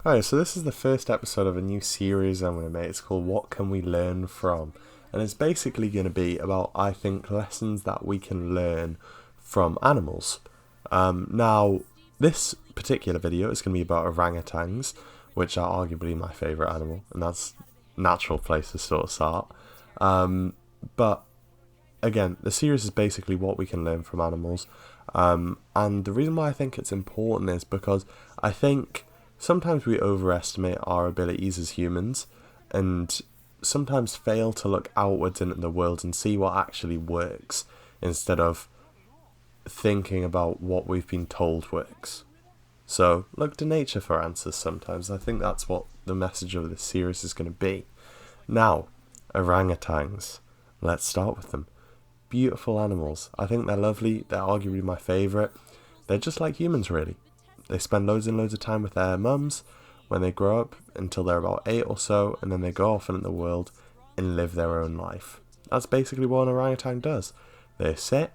Alright, so this is the first episode of a new series I'm going to make. It's called What Can We Learn From? And it's basically going to be about, I think, lessons that we can learn from animals. Now, this particular video is going to be about orangutans, which are arguably my favourite animal, and that's a natural place to sort of start. But again, the series is basically what we can learn from animals. And the reason why I think it's important is because I think sometimes we overestimate our abilities as humans and sometimes fail to look outwards into the world and see what actually works instead of thinking about what we've been told works. So look to nature for answers sometimes. I think that's what the message of this series is going to be. Now, orangutans. Let's start with them. Beautiful animals. I think they're lovely. They're arguably my favourite. They're just like humans, really. They spend loads and loads of time with their mums when they grow up until they're about 8 or so, and then they go off into the world and live their own life. That's basically what an orangutan does. They sit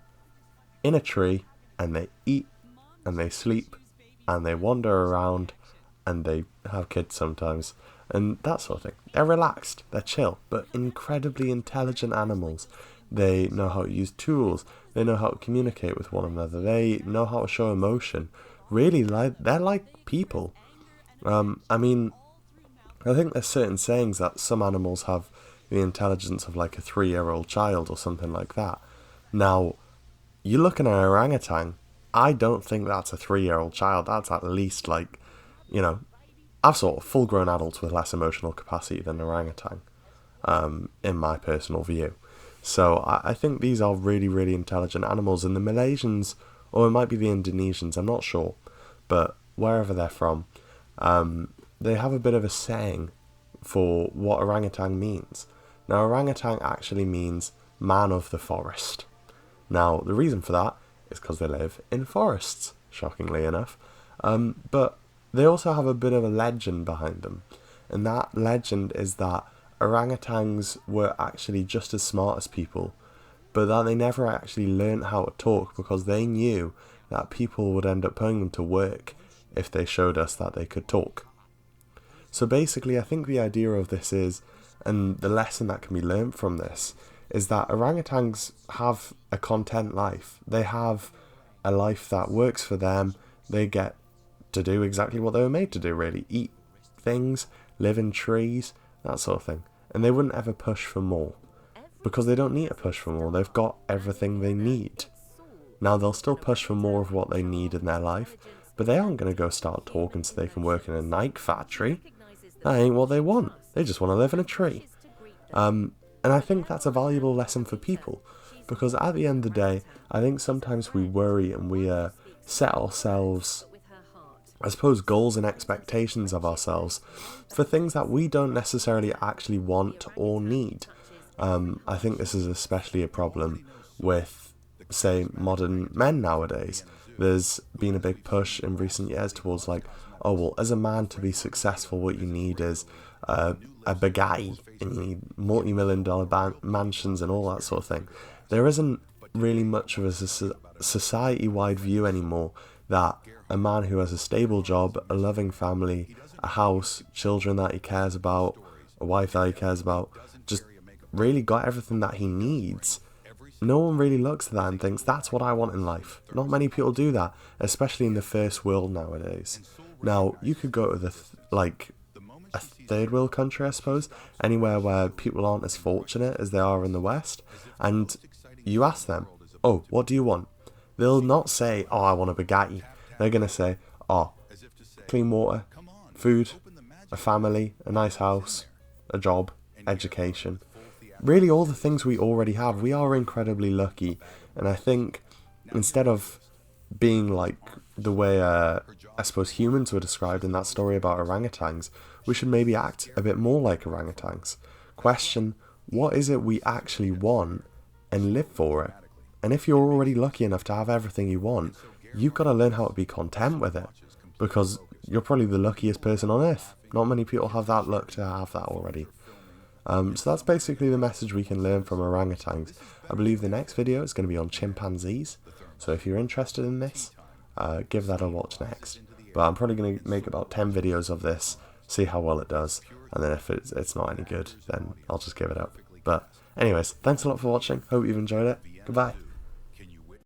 in a tree and they eat and they sleep and they wander around and they have kids sometimes and that sort of thing. They're relaxed, they're chill, but incredibly intelligent animals. They know how to use tools, they know how to communicate with one another, they know how to show emotion. Really, they're like people. I think there's certain sayings that some animals have the intelligence of like a 3-year-old child or something like that. Now, you look at an orangutan, I don't think that's a 3-year-old child. That's at least like, I've sort of full-grown adults with less emotional capacity than an orangutan, in my personal view. So I think these are really, really intelligent animals, and the Malaysians, or it might be the Indonesians, I'm not sure, but wherever they're from, they have a bit of a saying for what orangutan means. Now, orangutan actually means man of the forest. Now, the reason for that is because they live in forests, shockingly enough, but they also have a bit of a legend behind them, and that legend is that orangutans were actually just as smart as people, but that they never actually learned how to talk because they knew that people would end up putting them to work if they showed us that they could talk. So basically, I think the idea of this is, and the lesson that can be learned from this, is that orangutans have a content life. They have a life that works for them. They get to do exactly what they were made to do, really. Eat things, live in trees, that sort of thing. And they wouldn't ever push for more, because they don't need to push for more. They've got everything they need. Now, they'll still push for more of what they need in their life, but they aren't going to go start talking so they can work in a Nike factory. That ain't what they want. They just want to live in a tree. And I think that's a valuable lesson for people, because at the end of the day, I think sometimes we worry and we set ourselves, I suppose, goals and expectations of ourselves for things that we don't necessarily actually want or need. I think this is especially a problem with, say, modern men nowadays. There's been a big push in recent years towards like, oh well, as a man to be successful, what you need is a Bugatti, and you need multi-million-dollar mansions and all that sort of thing. There isn't really much of a society-wide view anymore that a man who has a stable job, a loving family, a house, children that he cares about, a wife that he cares about, just really got everything that he needs. No one really looks at that and thinks, that's what I want in life. Not many people do that, especially in the first world nowadays. Now, you could go to a third world country, I suppose, anywhere where people aren't as fortunate as they are in the West, and you ask them, oh, what do you want? They'll not say, oh, I want a Bugatti. They're going to say, oh, clean water, food, a family, a nice house, a job, education. Really, all the things we already have. We are incredibly lucky, and I think instead of being like the way I suppose humans were described in that story about orangutans, we should maybe act a bit more like orangutans. Question, what is it we actually want, and live for it. And if you're already lucky enough to have everything you want, you've got to learn how to be content with it, because you're probably the luckiest person on earth. Not many people have that luck to have that already. So that's basically the message we can learn from orangutans. I believe the next video is going to be on chimpanzees, so if you're interested in this, give that a watch next. But I'm probably going to make about 10 videos of this, see how well it does, and then if it's not any good, then I'll just give it up. But anyways, thanks a lot for watching, hope you've enjoyed it, goodbye.